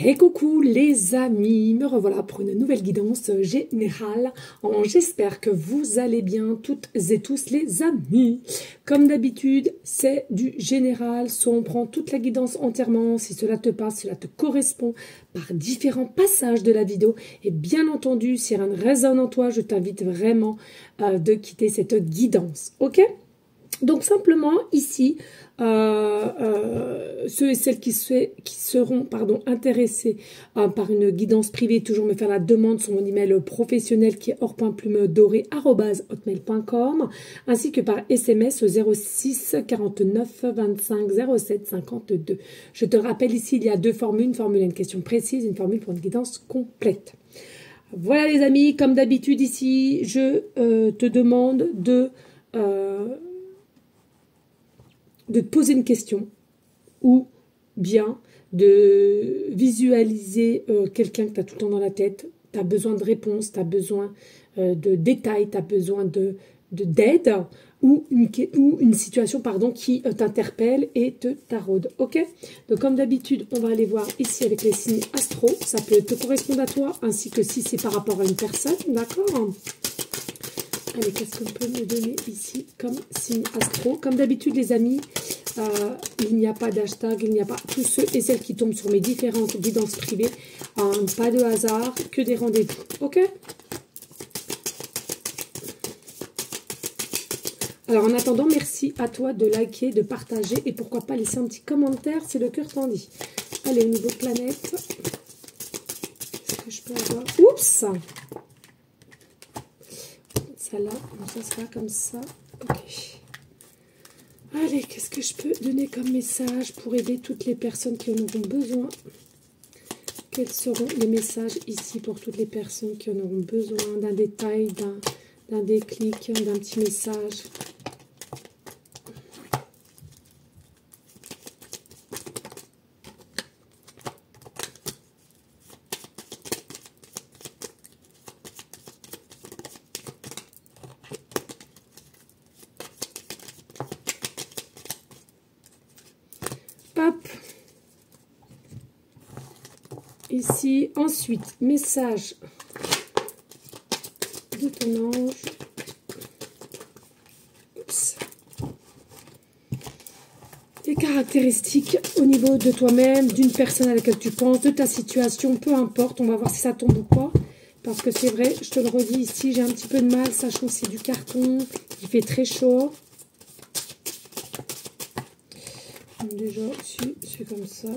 Et coucou les amis, me revoilà pour une nouvelle guidance générale. J'espère que vous allez bien toutes et tous les amis. Comme d'habitude, c'est du général, soit on prend toute la guidance entièrement, si cela te parle, si cela te correspond, par différents passages de la vidéo. Et bien entendu, si rien ne résonne en toi, je t'invite vraiment de quitter cette guidance, ok ? Donc simplement ici, ceux et celles qui seront intéressés par une guidance privée, toujours me faire la demande sur mon email professionnel qui est or.plume-doré@hotmail.com, ainsi que par SMS au 06 49 25 07 52. Je te rappelle ici, il y a deux formules, une formule à une question précise, une formule pour une guidance complète. Voilà les amis, comme d'habitude ici, je te demande de te poser une question ou bien de visualiser quelqu'un que tu as tout le temps dans la tête. Tu as besoin de réponses, tu as besoin de détails, tu as besoin d'aide ou une situation qui t'interpelle et te taraude. Ok? Donc comme d'habitude, on va aller voir ici avec les signes astro. Ça peut te correspondre à toi ainsi que si c'est par rapport à une personne. D'accord? Allez, qu'est-ce qu'on peut me donner ici comme signe astro? Comme d'habitude, les amis, il n'y a pas d'hashtag, il n'y a pas tous ceux et celles qui tombent sur mes différentes guidances privées. Pas de hasard, que des rendez-vous. Ok? Alors, en attendant, merci à toi de liker, de partager et pourquoi pas laisser un petit commentaire si le cœur t'en dit. Allez, au niveau planète, est-ce que je peux avoir... Oups! Là, ça sera comme ça. Ok. Allez, qu'est-ce que je peux donner comme message pour aider toutes les personnes qui en auront besoin? Quels seront les messages ici pour toutes les personnes qui en auront besoin d'un détail, d'un déclic, d'un petit message? Hop. Ici, ensuite, message de ton ange. Oups. Les caractéristiques au niveau de toi-même, d'une personne à laquelle tu penses, de ta situation, peu importe. On va voir si ça tombe ou pas. Parce que c'est vrai, je te le redis ici, j'ai un petit peu de mal, sachant que c'est du carton, il fait très chaud. Déjà, si c'est comme ça.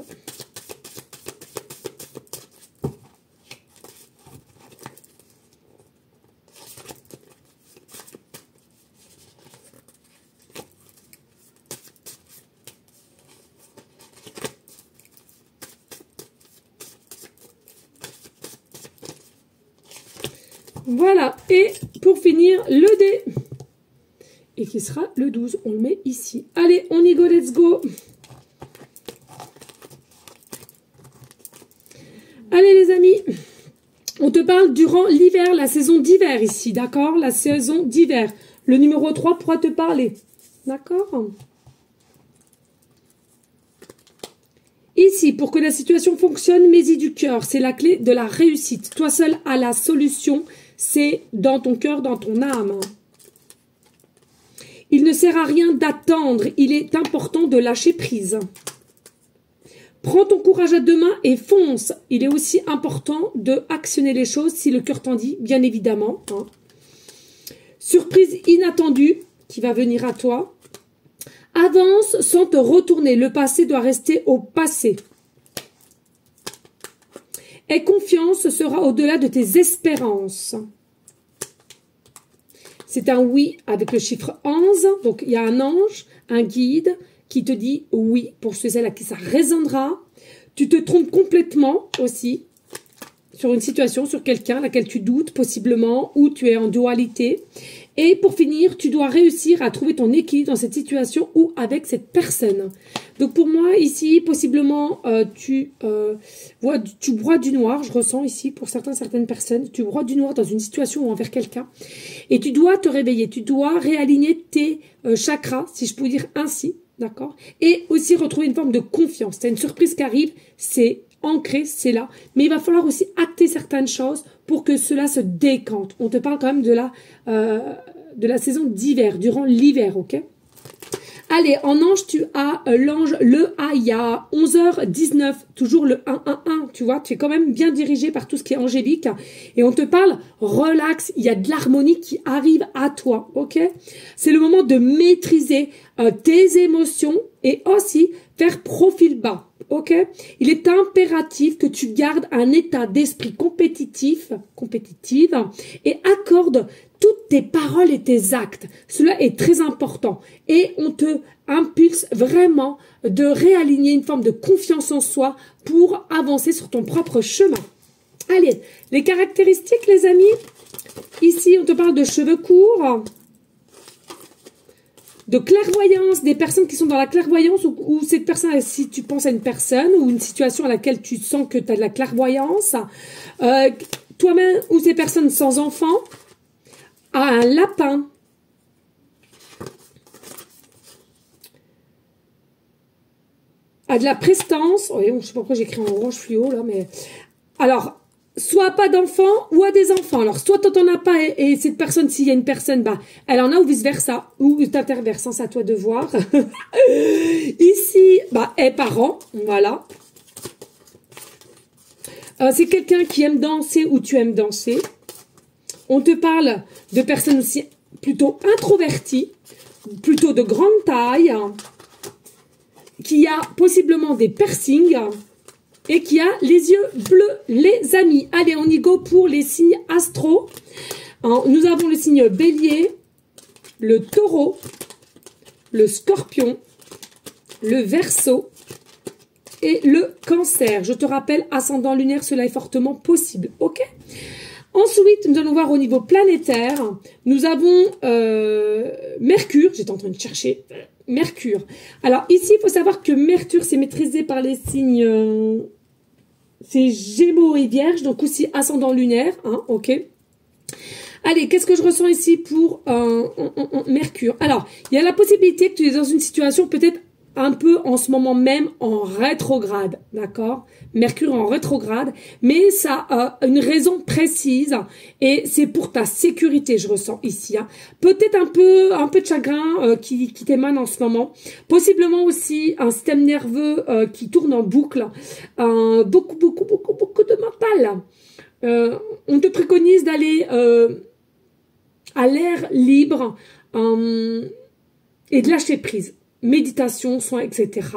Voilà, et pour finir, le dé. Et qui sera le 12, on le met ici. Allez, on y go, let's go. Allez les amis, on te parle durant l'hiver, la saison d'hiver ici, d'accord? La saison d'hiver. Le numéro 3 pourra te parler, d'accord? Ici, pour que la situation fonctionne, mets-y du cœur. C'est la clé de la réussite. Toi seul as la solution, c'est dans ton cœur, dans ton âme. Il ne sert à rien d'attendre, il est important de lâcher prise. Prends ton courage à deux mains et fonce. Il est aussi important de actionner les choses si le cœur t'en dit, bien évidemment. Hein. Surprise inattendue qui va venir à toi. Avance sans te retourner. Le passé doit rester au passé. Aie confiance, ce sera au-delà de tes espérances. C'est un oui avec le chiffre 11. Donc, il y a un ange, un guide qui te dit oui pour ceux-là à qui ça résonnera. Tu te trompes complètement aussi sur une situation, sur quelqu'un à laquelle tu doutes possiblement ou tu es en dualité. Et pour finir, tu dois réussir à trouver ton équilibre dans cette situation ou avec cette personne. Donc pour moi ici, possiblement, tu broies du noir, je ressens ici pour certaines personnes, tu broies du noir dans une situation ou envers quelqu'un. Et tu dois te réveiller, tu dois réaligner tes chakras, si je peux dire ainsi. d'accord? Et aussi retrouver une forme de confiance. Tu as une surprise qui arrive, c'est ancré, c'est là. Mais il va falloir aussi acter certaines choses pour que cela se décante. On te parle quand même de la saison d'hiver, durant l'hiver, ok? Allez, en ange, tu as l'ange, le A, il y a 11h19, toujours le 111, tu vois, tu es quand même bien dirigé par tout ce qui est angélique, et on te parle relax, il y a de l'harmonie qui arrive à toi, ok? C'est le moment de maîtriser tes émotions et aussi faire profil bas, ok? Il est impératif que tu gardes un état d'esprit compétitive, et accorde toutes tes paroles et tes actes. Cela est très important. Et on te impulse vraiment de réaligner une forme de confiance en soi pour avancer sur ton propre chemin. Allez, les caractéristiques, les amis. Ici, on te parle de cheveux courts, de clairvoyance, des personnes qui sont dans la clairvoyance ou cette personne, si tu penses à une personne ou une situation à laquelle tu sens que tu as de la clairvoyance, toi-même ou ces personnes sans enfants, à un lapin, à de la prestance, oh, je ne sais pas pourquoi j'écris en orange fluo là, mais alors, soit pas d'enfants ou à des enfants. Alors, soit tu n'en as pas et cette personne, s'il y a une personne, bah, elle en a ou vice-versa, ou t'interverse, c'est à toi de voir. Ici, bah, parents, voilà. C'est quelqu'un qui aime danser ou tu aimes danser. On te parle de personnes aussi plutôt introverties, plutôt de grande taille, qui a possiblement des piercings et qui a les yeux bleus, les amis. Allez, on y go pour les signes astro. Nous avons le signe bélier, le taureau, le scorpion, le verseau et le cancer. Je te rappelle, ascendant lunaire, cela est fortement possible, ok? Ensuite, nous allons voir au niveau planétaire. Nous avons Mercure. J'étais en train de chercher Mercure. Alors ici, il faut savoir que Mercure, c'est maîtrisé par les signes... c'est Gémeaux et Vierge, donc aussi ascendant lunaire. Hein, ok. Allez, qu'est-ce que je ressens ici pour Mercure? Alors, il y a la possibilité que tu es dans une situation peut-être un peu en ce moment même en rétrograde, d'accord? Mercure en rétrograde, mais ça a une raison précise et c'est pour ta sécurité, je ressens ici. Hein. Peut-être un peu de chagrin qui t'émane en ce moment. Possiblement aussi un système nerveux qui tourne en boucle. Beaucoup de mental. On te préconise d'aller à l'air libre et de lâcher prise. Méditation, soins, etc.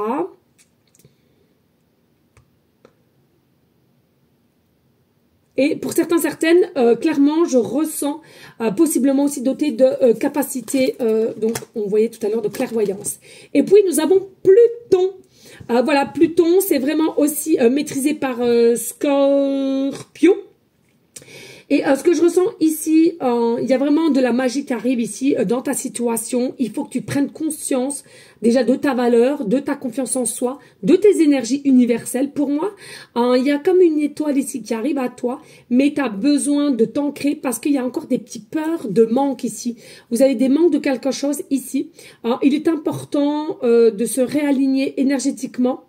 Et pour certaines, clairement, je ressens possiblement aussi doté de capacités, donc on voyait tout à l'heure, de clairvoyance. Et puis, nous avons Pluton. Voilà, Pluton, c'est vraiment aussi maîtrisé par Scorpion. Et ce que je ressens ici, il y a vraiment de la magie qui arrive ici dans ta situation. Il faut que tu prennes conscience déjà de ta valeur, de ta confiance en soi, de tes énergies universelles. Pour moi, il y a comme une étoile ici qui arrive à toi, mais tu as besoin de t'ancrer parce qu'il y a encore des petites peurs de manque ici. Vous avez des manques de quelque chose ici. Il est important de se réaligner énergétiquement,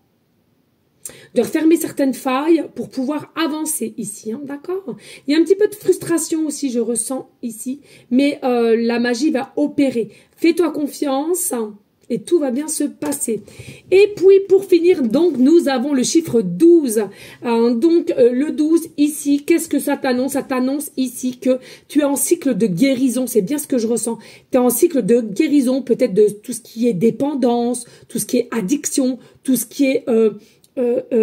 de refermer certaines failles pour pouvoir avancer ici, hein, d'accord? Il y a un petit peu de frustration aussi, je ressens ici, mais la magie va opérer. Fais-toi confiance et tout va bien se passer. Et puis, pour finir, donc, nous avons le chiffre 12. Donc, le 12, ici, qu'est-ce que ça t'annonce? Ça t'annonce ici que tu es en cycle de guérison. C'est bien ce que je ressens. Tu es en cycle de guérison, peut-être de tout ce qui est dépendance, tout ce qui est addiction, tout ce qui est...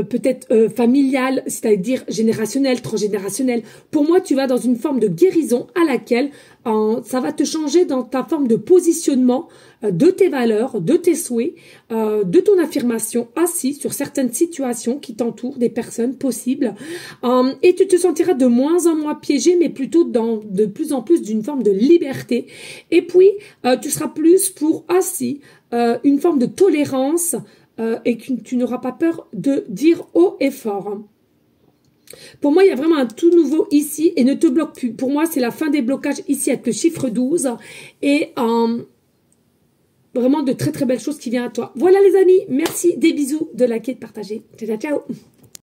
peut-être familial, c'est-à-dire générationnel, transgénérationnel. Pour moi, tu vas dans une forme de guérison à laquelle ça va te changer dans ta forme de positionnement de tes valeurs, de tes souhaits, de ton affirmation assis sur certaines situations qui t'entourent, des personnes possibles. Et tu te sentiras de moins en moins piégé, mais plutôt dans de plus en plus d'une forme de liberté. Et puis, tu seras plus pour assis une forme de tolérance et que tu n'auras pas peur de dire haut et fort. Pour moi, il y a vraiment un tout nouveau ici et ne te bloque plus. Pour moi, c'est la fin des blocages ici avec le chiffre 12. Et vraiment de très très belles choses qui viennent à toi. Voilà les amis, merci, des bisous, de liker, de partager. Ciao, ciao, ciao.